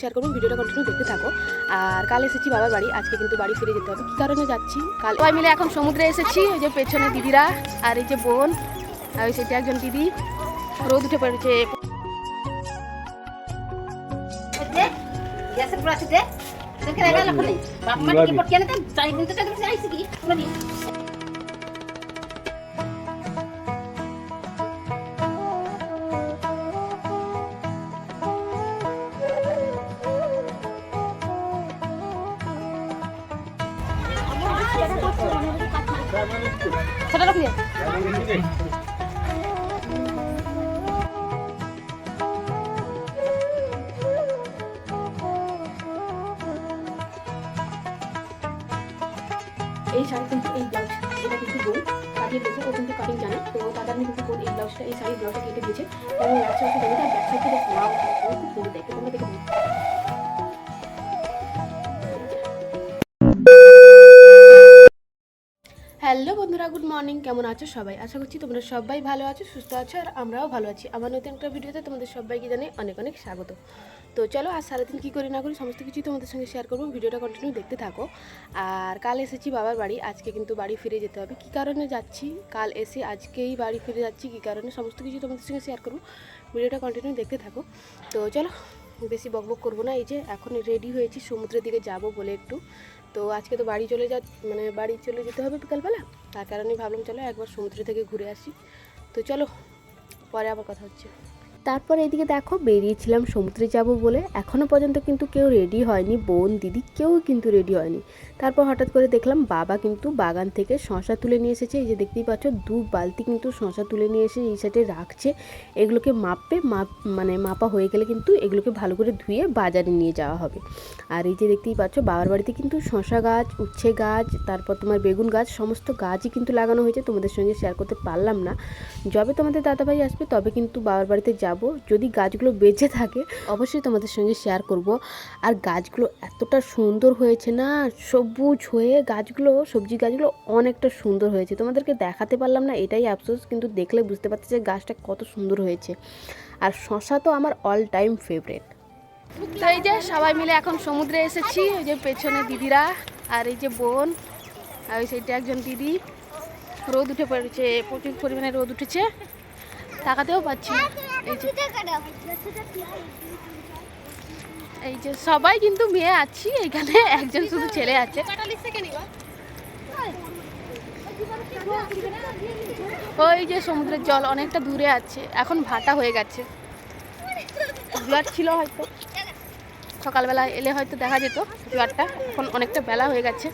Share করবো, ভিডিওটা continue দেখতে থাকো। আর কাল এসেছি বাবার বাড়ি, আজকে কিন্তু বাড়ি ফিরে যেতে হবে। কী কারণে যাচ্ছি, কাল সবাই মিলে এখন সমুদ্রে এসেছি। ওই যে পেছনে দিদিরা আর এই যে বোন আর ওই সেটা একজন দিদি, রোদ উঠে পড়েছে। সেটা রাখি এই শাড়ি কিন্তু এই ব্লাউজ এটা কিন্তু বোন কাটিয়ে দিয়েছে। ও কিন্তু কাটিং জানে, তো দাদার কিন্তু বোন এই ব্লাউজটা এই শাড়ির ব্লাউজটা কেটে দিয়েছে এবং ব্যাক সাইডে দেখে ব্যাক সাইড থেকে ফ্লাওয়ার খুব সুন্দর দেখতে। তোমরা দেখে হ্যালো বন্ধুরা, গুড মর্নিং। কেমন আছো সবাই? আশা করছি তোমরা সবাই ভালো আছো, সুস্থ আছো, আর আমরাও ভালো আছি। আমার নতুন একটা ভিডিওতে তোমাদের সবাইকে জানাই অনেক অনেক স্বাগত। তো চলো আজ সারাদিন কী করি না করি সমস্ত কিছুই তোমাদের সঙ্গে শেয়ার করবো, ভিডিওটা কন্টিনিউ দেখতে থাকো। আর কাল এসেছি বাবার বাড়ি, আজকে কিন্তু বাড়ি ফিরে যেতে হবে। কী কারণে যাচ্ছি, কাল এসে আজকেই বাড়ি ফিরে যাচ্ছি, কী কারণে সমস্ত কিছু তোমাদের সঙ্গে শেয়ার করবো, ভিডিওটা কন্টিনিউ দেখতে থাকো। তো চলো বেশি বকবক করবো না। এই যে এখন রেডি হয়েছি সমুদ্রের দিকে যাব বলে একটু। তো আজকে তো বাড়ি চলে যেতে হবে বিকালবেলা, তার কারণে ভাবলাম চলো একবার সমুদ্র থেকে ঘুরে আসি। তো চলো পরে আবার কথা হচ্ছে। তারপর এইদিকে দেখো বেরিয়েছিলাম সমুদ্রে যাব বলে, এখনও পর্যন্ত কিন্তু কেউ রেডি হয়নি, বোন দিদি কেউ কিন্তু রেডি হয়নি। তারপর হঠাৎ করে দেখলাম বাবা কিন্তু বাগান থেকে শশা তুলে নিয়ে এসেছে। এই যে দেখতেই পাচ্ছ 2 বালতি কিন্তু শশা তুলে নিয়ে এসে এই সাইডে রাখছে। এগুলোকে মাপা হয়ে গেলে কিন্তু এগুলোকে ভালো করে ধুয়ে বাজারে নিয়ে যাওয়া হবে। আর এই যে দেখতেই পাচ্ছ বাবার বাড়িতে কিন্তু শশা গাছ, উচ্ছে গাছ, তারপর তোমার বেগুন গাছ, সমস্ত গাছই কিন্তু লাগানো হয়েছে। তোমাদের সঙ্গে শেয়ার করতে পারলাম না, যবে তোমাদের দাদাভাই আসবে তবে কিন্তু বাবার বাড়িতে যাব। যদি গাছগুলো বেঁচে থাকে অবশ্যই তোমাদের সঙ্গে শেয়ার করব। আর গাছগুলো এতটা সুন্দর হয়েছে না, সবুজ হয়ে গাছগুলো, সবজি গাছগুলো অনেকটা সুন্দর হয়েছে। তোমাদেরকে দেখাতে পারলাম না, এটাই আফসোস, কিন্তু দেখলে বুঝতে পারছি যে গাছটা কত সুন্দর হয়েছে। আর শশা তো আমার অল টাইম ফেভারিট। তো এই যে সবাই মিলে এখন সমুদ্রে এসেছি। ওই যে পেছনে দিদিরা আর এই যে বোন আর ওই সাইডে একজন দিদি, রোদ উঠে পড়েছে, প্রচুর পরিমাণে রোদ উঠেছে, তাকাতেও পাচ্ছি। এই যে সবাই কিন্তু মেয়ে আছি এখানে, একজন শুধু ছেলে আছে। ওই যে সমুদ্রের জল অনেকটা দূরে আছে, এখন ভাটা হয়ে গেছে। জোয়ার ছিল হয়তো, সকালবেলা এলে হয়তো দেখা যেত জোয়ারটা, এখন অনেকটা বেলা হয়ে গেছে।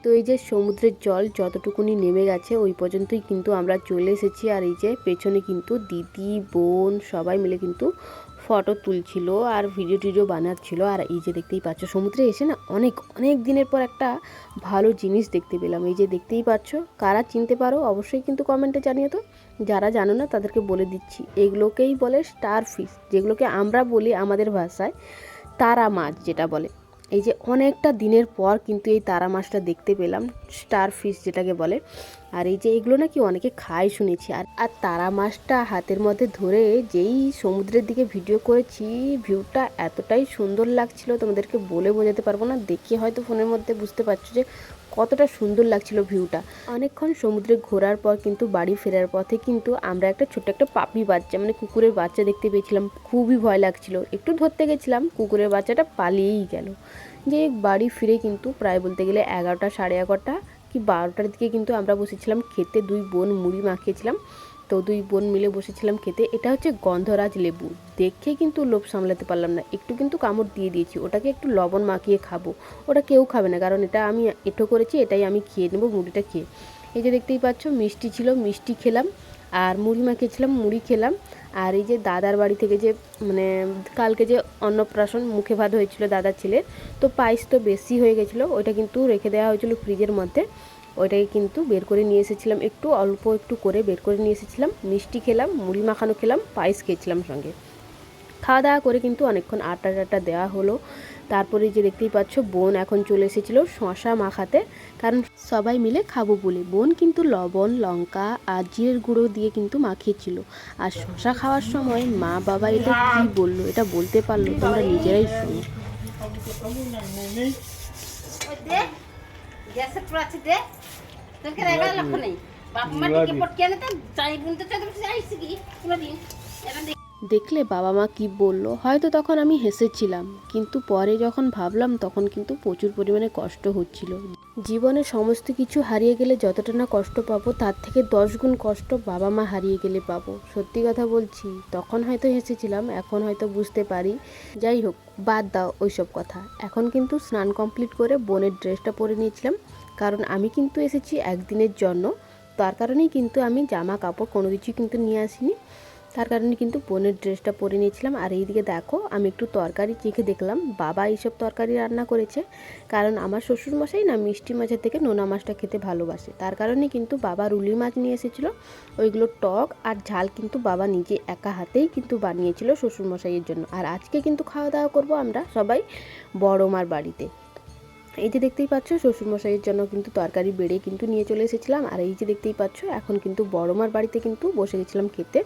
তো এই যে সমুদ্রের জল যতটুকুনি নেমে গেছে ওই পর্যন্তই কিন্তু আমরা চলে এসেছি। আর এই যে পেছনে কিন্তু দিদি বোন সবাই মিলে কিন্তু ফটো তুলছিল আর ভিডিও বানাচ্ছিল। আর এই যে দেখতেই পাচ্ছ সমুদ্রে এসে না অনেক অনেক দিনের পর একটা ভালো জিনিস দেখতে পেলাম। এই যে দেখতেই পাচ্ছ, কারা চিনতে পারো অবশ্যই কিন্তু কমেন্টে জানিয়ে, তো যারা জানো না তাদেরকে বলে দিচ্ছি, এগুলোকেই বলে স্টার ফিশ, যেগুলোকে আমরা বলি আমাদের ভাষায় তারা মাছ যেটা বলে। এই যে অনেকটা দিনের পর কিন্তু এই তারা মাছটা দেখতে পেলাম, স্টার ফিশ যেটাকে বলে। আর এই যে এগুলো নাকি অনেকে খায় শুনেছি। আর তারা মাছটা হাতের মধ্যে ধরে যেই সমুদ্রের দিকে ভিডিও করেছি, ভিউটা এতটাই সুন্দর লাগছিল তোমাদেরকে বলে বোঝাতে পারবো না। দেখে হয়তো ফোনের মধ্যে বুঝতে পারছো যে কতটা সুন্দর লাগছিল ভিউটা। অনেকক্ষণ সমুদ্রে ঘোরার পর কিন্তু বাড়ি ফেরার পথে কিন্তু আমরা একটা ছোট্ট একটা পাপি বাচ্চা মানে কুকুরের বাচ্চা দেখতে পেয়েছিলাম। খুবই ভয় লাগছিল, একটু ধরতে গেছিলাম, কুকুরের বাচ্চাটা পালিয়েই গেল। যে বাড়ি ফিরে কিন্তু প্রায় বলতে গেলে 11টা, সাড়ে 11টা কি 12টার দিকে কিন্তু আমরা বসেছিলাম খেতে। 2 বোন মুড়ি মাখিয়েছিলাম, তো 2 বোন মিলে বসেছিলাম খেতে। এটা হচ্ছে গন্ধরাজ লেবু, দেখে কিন্তু লোভ সামলাতে পারলাম না, একটু কিন্তু কামড় দিয়ে দিয়েছি। ওটাকে একটু লবণ মাখিয়ে খাবো, ওটা কেউ খাবে না, কারণ এটা আমি এঁটো করেছি, এটাই আমি খেয়ে নেবো মুড়িটা খেয়ে। এই যে দেখতেই পাচ্ছ মিষ্টি ছিল, মিষ্টি খেলাম, আর মুড়ি মাখিয়েছিলাম, মুড়ি খেলাম। আর এই যে দাদার বাড়ি থেকে যে মানে কালকে যে অন্নপ্রাশন মুখে ভাত হয়েছিল দাদার ছেলের, তো পায়েস তো বেশি হয়ে গেছিলো, ওইটা কিন্তু রেখে দেওয়া হয়েছিল ফ্রিজের মধ্যে। ওইটাকে কিন্তু বের করে নিয়ে এসেছিলাম, একটু অল্প একটু করে বের করে নিয়ে এসেছিলাম। মিষ্টি খেলাম, মুড়ি মাখানো খেলাম, পায়েস খেয়েছিলাম সঙ্গে। খাওয়া দাওয়া করে কিন্তু অনেকক্ষণ আড্ডা দেওয়া হলো। তারপরে যে দেখতেই পাচ্ছ বোন এখন চলে এসেছিলো শশা মাখাতে, কারণ সবাই মিলে খাবো বলে। বোন কিন্তু লবণ, লঙ্কা আর জিরের গুঁড়ো দিয়ে কিন্তু মাখিয়েছিল। আর শশা খাওয়ার সময় মা বাবা এটা কি বললো, এটা বলতে পারলো, তোমরা নিজেরাই শুনো। দেখলে বাবা মা কি বলল, হয়তো তখন আমি হেসেছিলাম, কিন্তু পরে যখন ভাবলাম তখন কিন্তু প্রচুর পরিমাণে কষ্ট হচ্ছিল। জীবনে সমস্ত কিছু হারিয়ে গেলে যতটা না কষ্ট পাবো, তার থেকে 10 গুণ কষ্ট বাবা মা হারিয়ে গেলে পাবো। সত্যি কথা বলছি, তখন হয়তো হেসেছিলাম, এখন হয়তো বুঝতে পারি। যাই হোক, বাদ দাও ওইসব কথা। এখন কিন্তু স্নান কমপ্লিট করে বোনের ড্রেসটা পরে নিয়েছিলাম, কারণ আমি কিন্তু এসেছি একদিনের জন্য। তার কারণেই কিন্তু আমি জামা কাপড় কোনো কিছুই কিন্তু নিয়ে আসিনি। তার কারণে কিন্তু বোনের ড্রেসটা পরে নিয়েছিলাম। আর এইদিকে দেখো, আমি একটু তরকারি চেখে দেখলাম, বাবা এইসব তরকারি রান্না করেছে। কারণ আমার শ্বশুরমশাই না মিষ্টি মাছের থেকে নোনা মাছটা খেতে ভালোবাসে, তার কারণে কিন্তু বাবা রুলি মাছ নিয়ে এসেছিলো। ওইগুলো টক আর ঝাল কিন্তু বাবা নিজে একা হাতেই কিন্তু বানিয়েছিল শ্বশুরমশাইয়ের জন্য। আর আজকে কিন্তু খাওয়া দাওয়া করবো আমরা সবাই বড় মার বাড়িতে। এই যে দেখতেই পাচ্ছ শ্বশুরমশাইয়ের জন্য কিন্তু তরকারি বেড়ে কিন্তু নিয়ে চলে এসেছিলাম। আর এই যে দেখতেই পাচ্ছ এখন কিন্তু বড়মার বাড়িতে কিন্তু বসে গেছিলাম খেতে।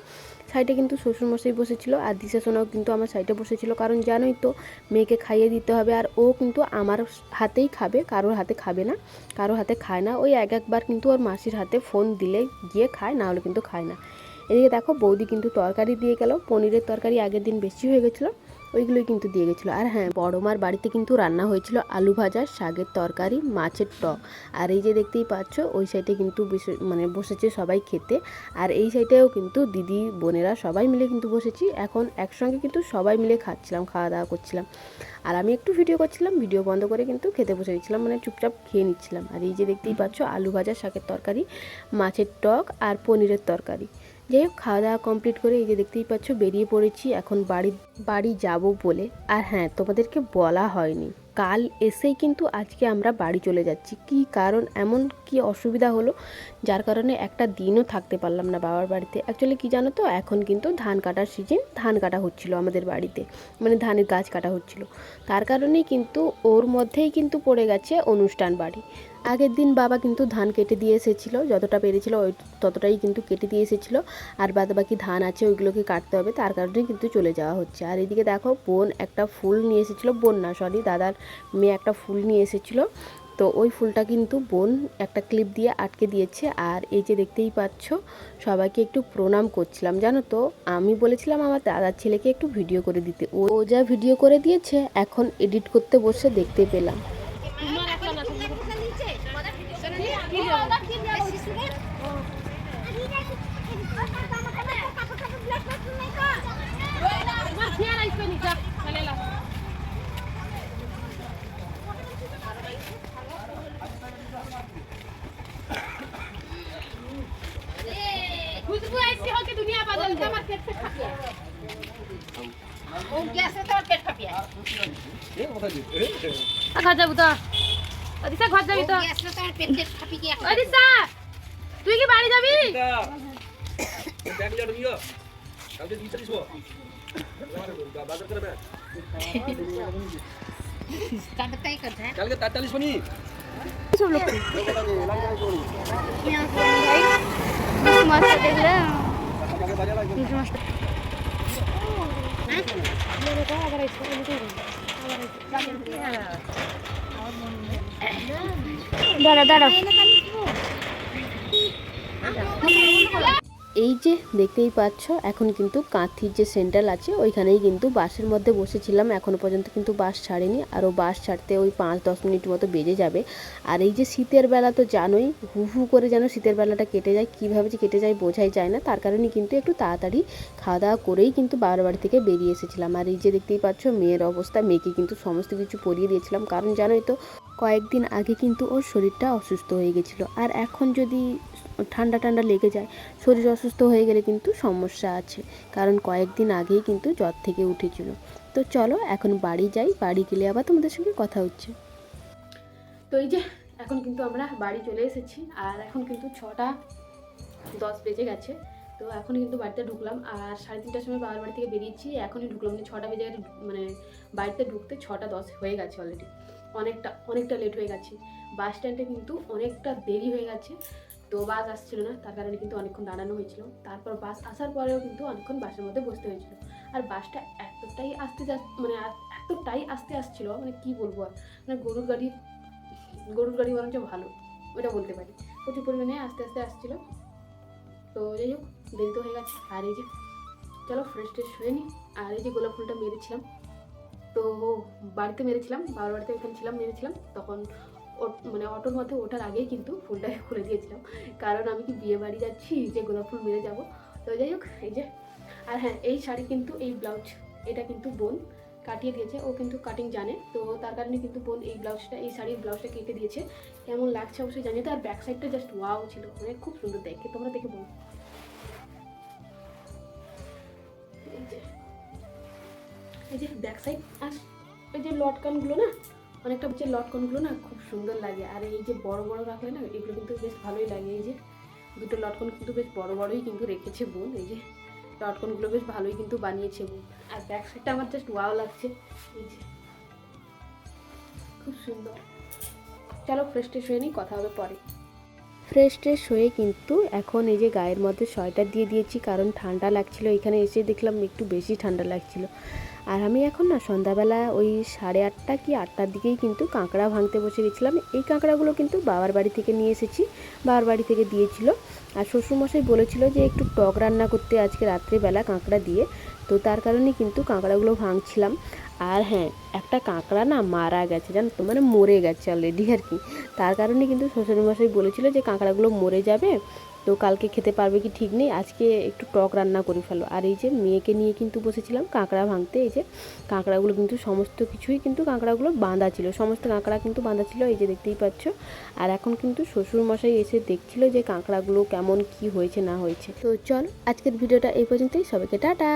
সাইডে কিন্তু শ্বশুরমশাই বসেছিল আর দিশা সোনাও কিন্তু আমার সাইডে বসেছিল, কারণ জানোই তো মেয়েকে খাইয়ে দিতে হবে। আর ও কিন্তু আমার হাতেই খাবে, কারোর হাতে খাবে না, কারোর হাতে খায় না। ওই একবার কিন্তু ওর মাসির হাতে ফোন দিলে গিয়ে খায়, না হলে কিন্তু খায় না। এদিকে দেখো বৌদি কিন্তু তরকারি দিয়ে গেল, পনিরের তরকারি আগের দিন বেশি হয়ে গেছিলো, ওইগুলোই কিন্তু দিয়ে গেছিলো। আর হ্যাঁ, বড়মার বাড়িতে কিন্তু রান্না হয়েছিল আলু ভাজা, শাকের তরকারি, মাছের টক। আর এই যে দেখতেই পাচ্ছ ওই সাইডে কিন্তু বসেছে সবাই খেতে। আর এই সাইডেও কিন্তু দিদি বোনেরা সবাই মিলে কিন্তু বসেছি। এখন একসঙ্গে কিন্তু সবাই মিলে খাচ্ছিলাম, খাওয়া দাওয়া করছিলাম। আর আমি একটু ভিডিও করছিলাম, ভিডিও বন্ধ করে কিন্তু খেতে বসে গেছিলাম, চুপচাপ খেয়ে নিচ্ছিলাম। আর এই যে দেখতেই পাচ্ছ আলু ভাজা, শাকের তরকারি, মাছের টক আর পনিরের তরকারি। যাই হোক, খাওয়া দাওয়া কমপ্লিট করে এই যে দেখতেই পাচ্ছ বেরিয়ে পড়েছি এখন বাড়ি যাব বলে। আর হ্যাঁ, তোমাদেরকে বলা হয়নি, কাল এসেই কিন্তু আজকে আমরা বাড়ি চলে যাচ্ছি। কি কারণ, এমন কি অসুবিধা হলো যার কারণে একটা দিনও থাকতে পারলাম না বাবার বাড়িতে। অ্যাকচুয়ালি কি জানো তো, এখন কিন্তু ধান কাটার সিজন, ধান কাটা হচ্ছিল আমাদের বাড়িতে, ধানের গাছ কাটা হচ্ছিল। তার কারণেই কিন্তু ওর মধ্যেই কিন্তু পড়ে গেছে অনুষ্ঠান বাড়ি। আগের দিন বাবা কিন্তু ধান কেটে দিয়ে এসেছিলো, যতটা পেরেছিল ওই ততটাই কিন্তু কেটে দিয়ে এসেছিলো। আর বাকি ধান আছে ওইগুলোকে কাটতে হবে, তার কারণেই কিন্তু চলে যাওয়া হচ্ছে। আর এদিকে দেখো বোন একটা ফুল নিয়ে এসেছিলো, বোন না সরি দাদার মেয়ে একটা ফুল নিয়ে এসেছিলো। তো ওই ফুলটা কিন্তু বোন একটা ক্লিপ দিয়ে আটকে দিয়েছে। আর এই যে দেখতেই পাচ্ছ সবাইকে একটু প্রণাম করছিলাম। জানো তো, আমি বলেছিলাম আমার দাদার ছেলেকে একটু ভিডিও করে দিতে, ও যা ভিডিও করে দিয়েছে, এখন এডিট করতে বসে দেখতে পেলাম। खुशबू ऐसी हो कि दुनिया बदल दे। हमारे पेट पे खपिया ओ गैस से तो पेट खपिया ए কথা দি খা যাবো তো অদিশা ঘর যাবি তো গैस से तो पेट पेट खपি কি অদিশা তুই কি বাড়ি যাবি ব্যাগ লিয়ে নিও কালকে 240 হো বাজার করবে কাল तय करता है कल के 43 बनी सब लोग यहां भाई मास्टर देख ले मास्टर मेरे को अगर इसको दादा दादा এই যে দেখতেই পাচ্ছ এখন কিন্তু কাঁথির যে সেন্টার আছে ওইখানেই কিন্তু বাসের মধ্যে বসেছিলাম। এখনও পর্যন্ত কিন্তু বাস ছাড়েনি, আরও বাস ছাড়তে ওই 5-10 মিনিট মতো বেজে যাবে। আর এই যে শীতের বেলা তো জানোই, হু হু করে যেন শীতের বেলাটা কেটে যায়, কীভাবে যে কেটে যায় বোঝাই যায় না। তার কারণে কিন্তু একটু তাড়াতাড়ি খাওয়া দাওয়া করেই কিন্তু বাবার বাড়ি থেকে বেরিয়ে এসেছিলাম। আর এই যে দেখতেই পাচ্ছ মেয়ের অবস্থা, মেয়েকে কিন্তু সমস্ত কিছু পরিয়ে দিয়েছিলাম, কারণ জানোই তো কয়েকদিন আগে কিন্তু ওর শরীরটা অসুস্থ হয়ে গেছিলো। আর এখন যদি ঠান্ডা ঠান্ডা লেগে যায়, শরীর অসুস্থ হয়ে গেলে কিন্তু সমস্যা আছে, কারণ কয়েকদিন আগেই কিন্তু জ্বর থেকে উঠেছিল। তো চলো এখন বাড়ি যাই, বাড়ি গেলে আবার তোমাদের সঙ্গে কথা হচ্ছে। তো এই যে এখন কিন্তু আমরা বাড়ি চলে এসেছি, আর এখন কিন্তু 6টা 10 বেজে গেছে। তো এখনই কিন্তু বাড়িতে ঢুকলাম, আর 3:30টার সময় বাবার বাড়ি থেকে বেরিয়েছি, এখনই ঢুকলাম, মানে 6টা বেজে গেছে, মানে বাড়িতে ঢুকতে 6:10 হয়ে গেছে অলরেডি, অনেকটা লেট হয়ে গেছে। বাস স্ট্যান্ডে কিন্তু অনেকটা দেরি হয়ে গেছে, তো বাস আসছিল না, তার কারণে কিন্তু অনেকক্ষণ দাঁড়ানো হয়েছিল। তারপর বাস আসার পরেও কিন্তু অনেকক্ষণ বাসের মধ্যে বসতে হয়েছিল, আর বাসটা এতটাই আস্তে আসছিল, মানে কি বলবো আর, মানে গরুর গাড়ি বরঞ্চ ভালো, ওটা বলতে পারি, প্রচুর পরিমাণে আস্তে আসছিল। তো যাই হোক, দেরি তো হয়ে গেছে। আর এই যে চলো ফ্রেশ হয়ে নিই। আর এই যে গোলাপ ফুলটা মেরেছিলাম, তো বাড়িতে মেরেছিলাম, বাবার বাড়িতে এখানে ছিলাম, মেরেছিলাম তখন মানে অটোর মধ্যে ওঠার আগেই কিন্তু ফুলটা খুলে দিয়েছিলাম, কারণ আমি কি বিয়ে বাড়ি যাচ্ছি যে গোলাপ ফুল মেরে যাব। তো যাই হোক, এই যে, আর হ্যাঁ, এই শাড়ি কিন্তু, এই ব্লাউজ, এটা কিন্তু বোন কাটিয়ে দিয়েছে, ও কিন্তু কাটিং জানে, তো তার কারণে কিন্তু বোন এই শাড়ির ব্লাউজটা কেটে দিয়েছে। কেমন লাগছে অবশ্যই জানিয়ে। তো আর ব্যাক সাইডটা জাস্ট ওয়াও ছিল, মানে খুব সুন্দর দেখে, তোমরা দেখে বলো। এই যে ব্যাক সাইড, আর এই যে লটকানগুলো না, অনেকটা হচ্ছে লটকনগুলো না খুব সুন্দর লাগে। আর এই যে বড় রাখলে না, এগুলো কিন্তু বেশ ভালোই লাগে। এই যে দুটো লটকন কিন্তু বেশ বড়ই কিন্তু রেখেছে বোন, এই যে লটকনগুলো বেশ ভালোই কিন্তু বানিয়েছে বোন। আর ব্যাক সাইডটা আমার জাস্ট ওয়াও লাগছে, এই যে খুব সুন্দর। চলো ফ্রেশ হয়ে নিই, কথা হবে পরে। ফ্রেশ হয়ে কিন্তু এখন এই যে গায়ের মধ্যে সোয়েটার দিয়ে দিয়েছি, কারণ ঠান্ডা লাগছিল। এখানে এসে দেখলাম একটু বেশি ঠান্ডা লাগছিল। আর আমি এখন না সন্ধ্যাবেলা ওই 8:30 কি 8টার দিকেই কিন্তু কাঁকড়া ভাঙতে বসে গেছিলাম। এই কাঁকড়াগুলো কিন্তু বাবার বাড়ি থেকে নিয়ে এসেছি, বাবার বাড়ি থেকে দিয়েছিল। আর শ্বশুরমশাই বলেছিল যে একটু টক রান্না করতে আজকে রাত্রেবেলা কাঁকড়া দিয়ে, তো তার কারণে কিন্তু কাঁকড়াগুলো ভাঙছিলাম। আর হ্যাঁ, একটা কাঁকড়া না মারা গেছে, জানো তো, মানে মরে গেছে অলরেডি আর কি। তার কারণে কিন্তু শ্বশুরমশাই বলেছিল যে কাঁকড়াগুলো মরে যাবে, তো কালকে খেতে পারবে কি ঠিক নেই, আজকে একটু টক রান্না করে ফেলো। আর এই যে মেয়েকে নিয়ে কিন্তু বসেছিলাম কাঁকড়া ভাঙতে। এই যে কাঁকড়াগুলো কিন্তু সমস্ত কিছুই কিন্তু কাঁকড়াগুলো বাঁধা ছিল, সমস্ত কাঁকড়া কিন্তু বাঁধা ছিল, এই যে দেখতেই পাচ্ছ। আর এখন কিন্তু শ্বশুরমশাই এসে দেখছিল যে কাঁকড়াগুলো কেমন কি হয়েছে না হয়েছে। তো চল, আজকের ভিডিওটা এই পর্যন্তই, সবাইকে টাটা।